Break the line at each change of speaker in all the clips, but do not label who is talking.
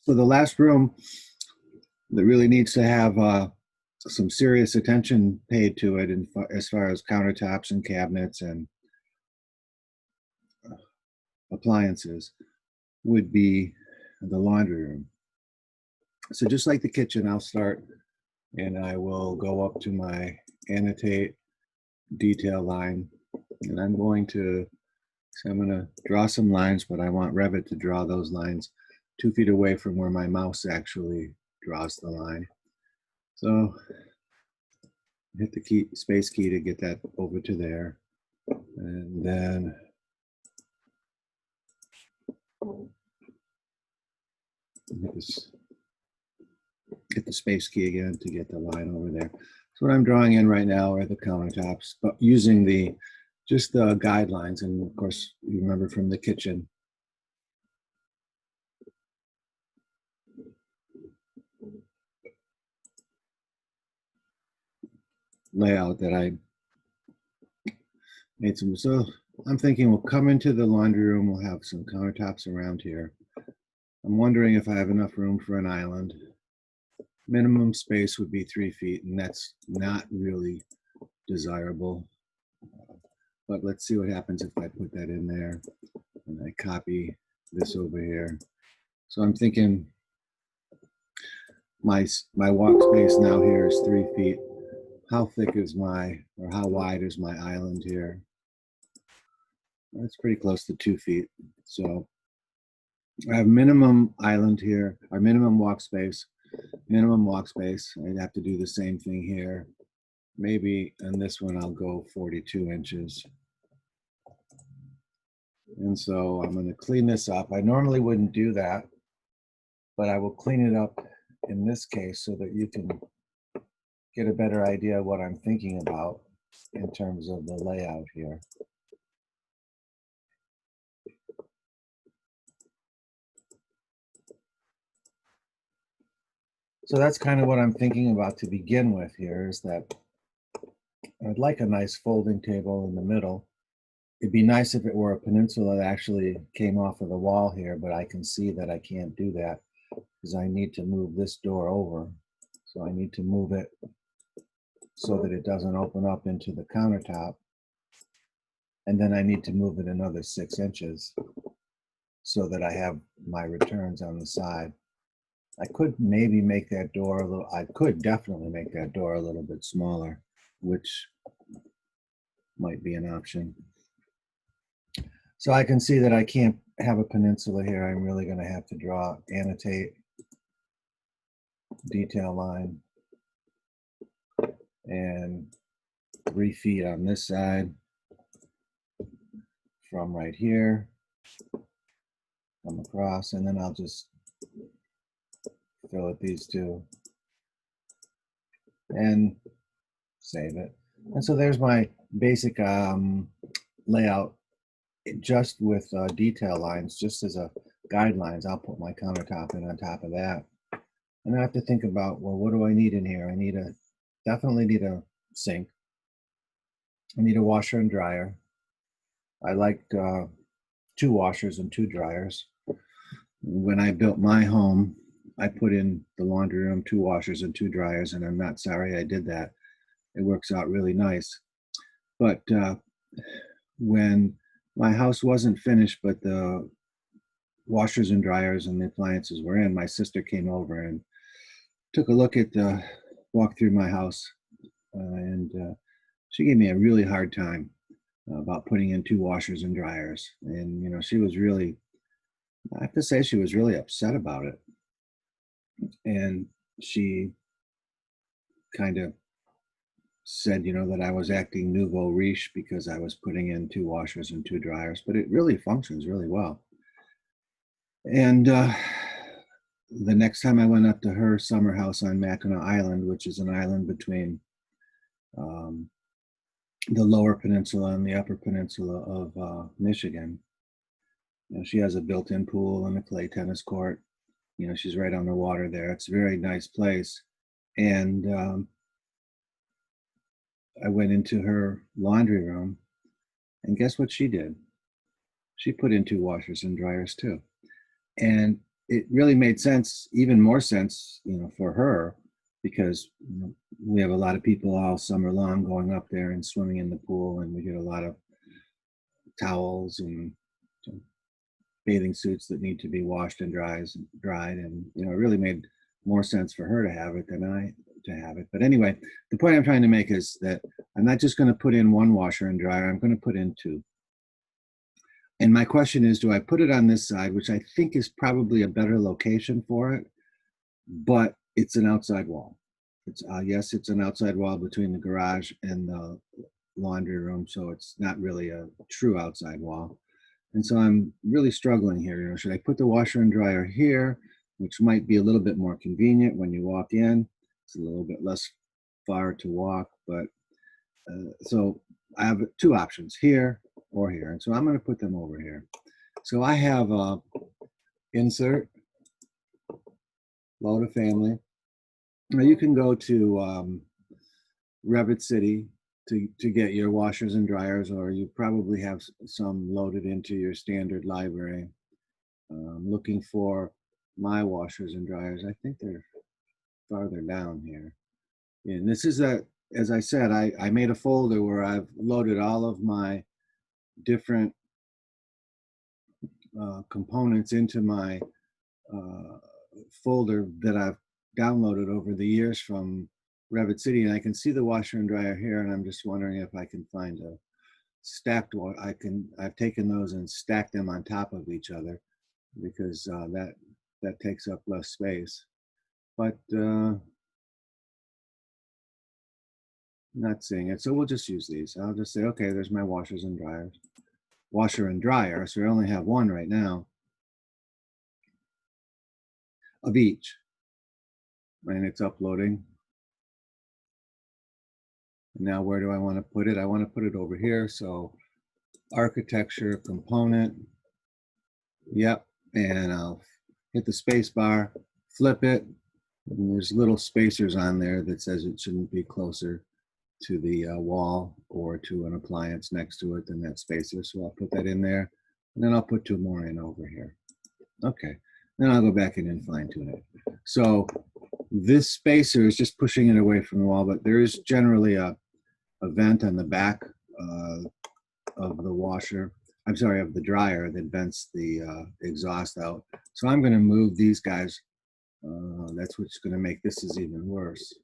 So the last room that really needs to have some serious attention paid to it, as far as countertops and cabinets and appliances, would be the laundry room. So just like the kitchen, I'll start and I will go up to my annotate detail line, and I'm going to draw some lines, but I want Revit to draw those lines 2 feet away from where my mouse actually draws the line. So hit the space key to get that over to there. And then hit the space key again to get the line over there. So what I'm drawing in right now are the countertops, but using just the guidelines. And of course, you remember from the kitchen, layout that I made some. So I'm thinking we'll come into the laundry room, we'll have some countertops around here. I'm wondering if I have enough room for an island. Minimum space would be 3 feet, and that's not really desirable. But let's see what happens if I put that in there and I copy this over here. So I'm thinking my walk space now here is 3 feet. How thick is or how wide is my island here? That's pretty close to 2 feet. So I have minimum island here, or minimum walk space. I'd have to do the same thing here. Maybe on this one, I'll go 42 inches. And so I'm going to clean this up. I normally wouldn't do that, but I will clean it up in this case so that you can get a better idea of what I'm thinking about in terms of the layout here. So that's kind of what I'm thinking about to begin with here, is that I'd like a nice folding table in the middle. It'd be nice if it were a peninsula that actually came off of the wall here, but I can see that I can't do that because I need to move this door over. So I need to move it so that it doesn't open up into the countertop. And then I need to move it another 6 inches so that I have my returns on the side. I could maybe make that door a little, I could definitely make that door a little bit smaller, which might be an option. So I can see that I can't have a peninsula here. I'm really going to have to annotate, detail line, and 3 feet on this side from right here, come across, and then I'll just fill it these two and save it. And so there's my basic layout, just with detail lines, just as a guidelines. I'll put my countertop in on top of that. And I have to think about, well, what do I need in here? Definitely need a sink. I need a washer and dryer. I like 2 washers and 2 dryers. When I built my home, I put in the laundry room 2 washers and 2 dryers, and I'm not sorry I did that. It works out really nice. But when my house wasn't finished, but the washers and dryers and the appliances were in, my sister came over and took a look at walk through my house, and she gave me a really hard time about putting in 2 washers and dryers. And she was really, I have to say, she was really upset about it. And she kind of said, that I was acting nouveau riche because I was putting in 2 washers and 2 dryers, but it really functions really well. And the next time I went up to her summer house on Mackinac Island, which is an island between the lower peninsula and the upper peninsula of Michigan, she has a built-in pool and a clay tennis court. She's right on the water there. It's a very nice place. And I went into her laundry room, and guess what she did? She put in 2 washers and dryers too. And it really made sense, even more sense, for her, because we have a lot of people all summer long going up there and swimming in the pool, and we get a lot of towels and bathing suits that need to be washed and dried, and it really made more sense for her to have it than I to have it. But anyway, the point I'm trying to make is that I'm not just going to put in one washer and dryer, I'm going to put in two. And my question is, do I put it on this side, which I think is probably a better location for it, but it's an outside wall. Yes, it's an outside wall between the garage and the laundry room, so it's not really a true outside wall. And so I'm really struggling here. Should I put the washer and dryer here, which might be a little bit more convenient when you walk in? It's a little bit less far to walk, but so I have two options, here or here. And so I'm going to put them over here. So I have insert, load a family. Now you can go to Revit City to get your washers and dryers, or you probably have some loaded into your standard library. Looking for my washers and dryers. I think they're farther down here. And this is as I said, I made a folder where I've loaded all of my different components into my folder that I've downloaded over the years from Revit City, and I can see the washer and dryer here, and I'm just wondering if I can find a stacked one. I've taken those and stacked them on top of each other, because that takes up less space. But not seeing it, so we'll just use these. I'll just say, okay, there's my washers and dryers. Washer and dryer, so we only have one right now of each, and it's uploading. And now where do I want to put it? I want to put it over here. So architecture component, yep, and I'll hit the space bar, flip it, and there's little spacers on there that says it shouldn't be closer to the wall or to an appliance next to it than that spacer. So I'll put that in there, and then I'll put two more in over here. Okay, then I'll go back in and fine tune it. So this spacer is just pushing it away from the wall, but there is generally a vent on the back of the washer. I'm sorry, of the dryer that vents the exhaust out. So I'm going to move these guys. That's what's going to make this is even worse.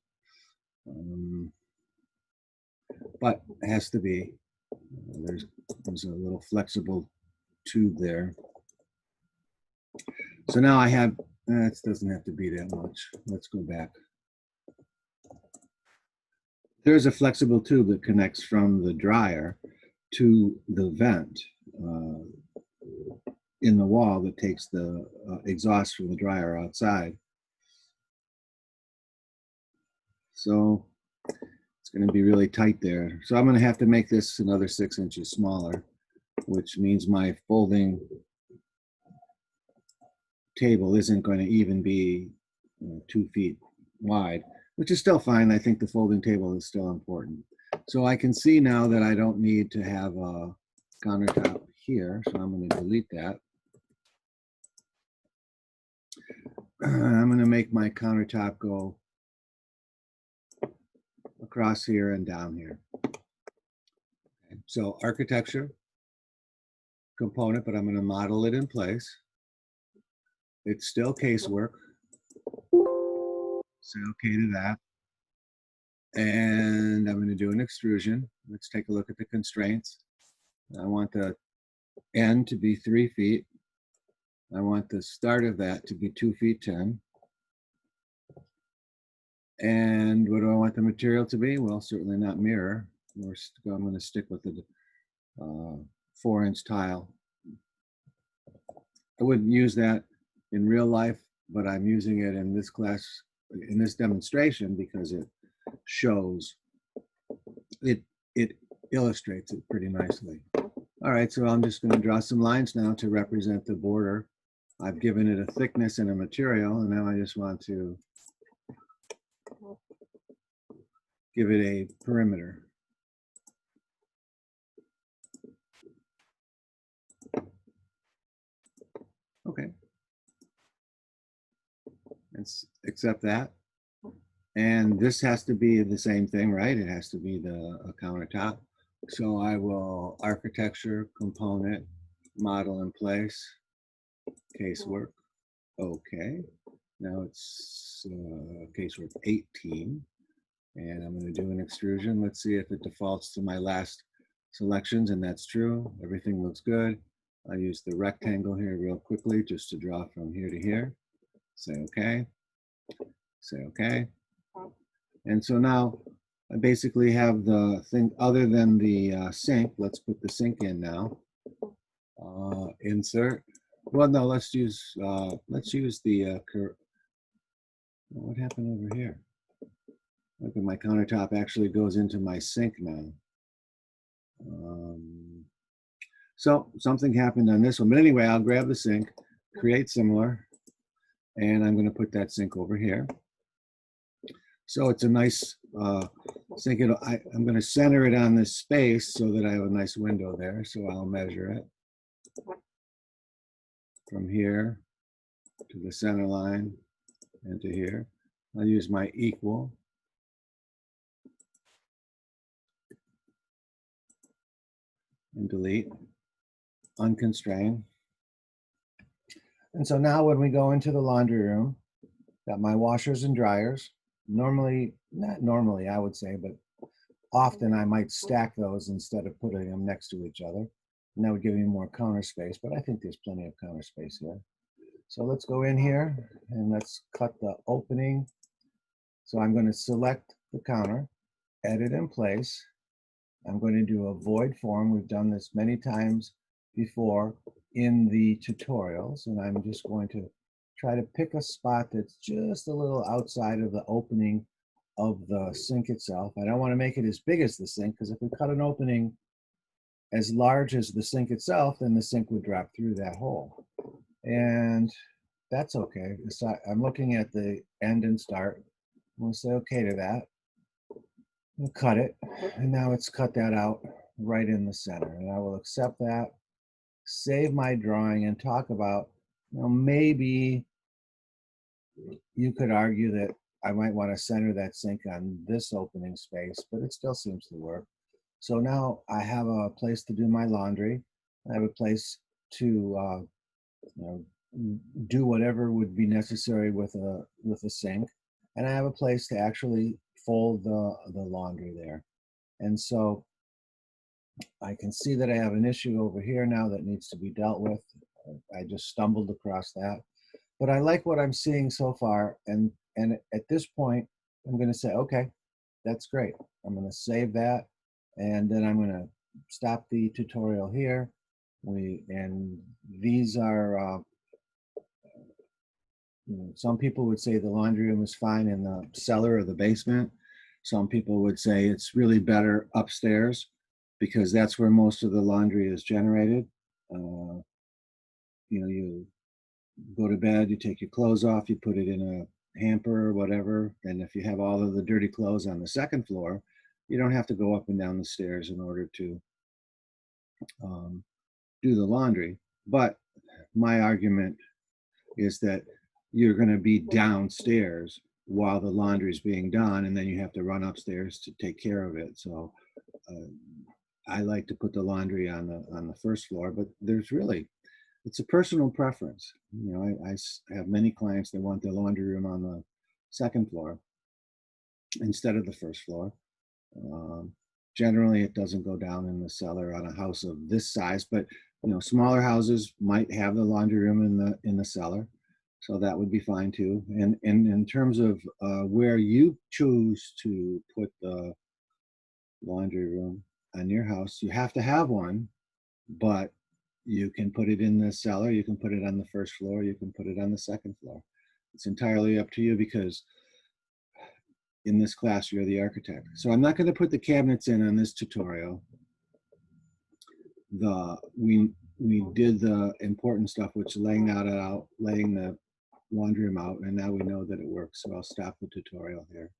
But it has to be. There's a little flexible tube there. So now I have, it doesn't have to be that much. Let's go back. There's a flexible tube that connects from the dryer to the vent in the wall that takes the exhaust from the dryer outside. So it's going to be really tight there. So I'm going to have to make this another 6 inches smaller, which means my folding table isn't going to even be 2 feet wide, which is still fine. I think the folding table is still important. So I can see now that I don't need to have a countertop here, so I'm going to delete that. I'm going to make my countertop go across here and down here. Okay. So architecture component, but I'm going to model it in place. It's still casework. Say okay to that. And I'm going to do an extrusion. Let's take a look at the constraints. I want the end to be 3 feet. I want the start of that to be 2 feet 10. And what do I want the material to be? Well, certainly not mirror. I'm going to stick with the 4-inch tile. I wouldn't use that in real life, but I'm using it in this class, in this demonstration, because it shows, it illustrates it pretty nicely. All right, so I'm just going to draw some lines now to represent the border. I've given it a thickness and a material, and now I just want to give it a perimeter. Okay. Accept that. And this has to be the same thing, right? It has to be a countertop. So I will architecture, component, model in place, casework. Okay. Now it's casework 18. And I'm going to do an extrusion. Let's see if it defaults to my last selections, and that's true. Everything looks good. I'll use the rectangle here real quickly just to draw from here to here. Say okay. Say okay. And so now I basically have the thing other than the sink. Let's put the sink in now. Insert. Well, no, let's use the what happened over here? Look at my countertop actually goes into my sink now. So something happened on this one. But anyway, I'll grab the sink, create similar, and I'm going to put that sink over here. So it's a nice sink. I'm going to center it on this space so that I have a nice window there. So I'll measure it from here to the center line and to here. I'll use my equal. And delete, unconstrained. And so now when we go into the laundry room, got my washers and dryers. Normally, not normally, I would say, but often I might stack those instead of putting them next to each other. And that would give me more counter space, but I think there's plenty of counter space here. So let's go in here and let's cut the opening. So I'm going to select the counter, edit in place. I'm going to do a void form. We've done this many times before in the tutorials, and I'm just going to try to pick a spot that's just a little outside of the opening of the sink itself. I don't want to make it as big as the sink, because if we cut an opening as large as the sink itself, then the sink would drop through that hole. And that's okay. So I'm looking at the end and start. I'm going to say okay to that. We'll cut it, and now it's cut that out right in the center. And I will accept that, save my drawing, and talk about, maybe you could argue that I might want to center that sink on this opening space, but it still seems to work. So now I have a place to do my laundry. I have a place to do whatever would be necessary with a sink, and I have a place to actually fold the laundry there. And so I can see that I have an issue over here now that needs to be dealt with. I just stumbled across that. But I like what I'm seeing so far. And at this point, I'm going to say, okay, that's great. I'm going to save that. And then I'm going to stop the tutorial here. And these are, some people would say the laundry room is fine in the cellar or the basement. Some people would say it's really better upstairs because that's where most of the laundry is generated. You go to bed, you take your clothes off, you put it in a hamper or whatever. And if you have all of the dirty clothes on the second floor, you don't have to go up and down the stairs in order to do the laundry. But my argument is that you're going to be downstairs while the laundry is being done, and then you have to run upstairs to take care of it. So I like to put the laundry on the first floor, but it's a personal preference. I have many clients that want their laundry room on the second floor instead of the first floor. Generally, it doesn't go down in the cellar on a house of this size, but smaller houses might have the laundry room in the cellar. So that would be fine too. And in terms of where you choose to put the laundry room on your house, you have to have one, but you can put it in the cellar, you can put it on the first floor, you can put it on the second floor. It's entirely up to you because in this class, you're the architect. So I'm not going to put the cabinets in on this tutorial. We did the important stuff, which is laying the laundry room out, and now we know that it works. So I'll stop the tutorial here.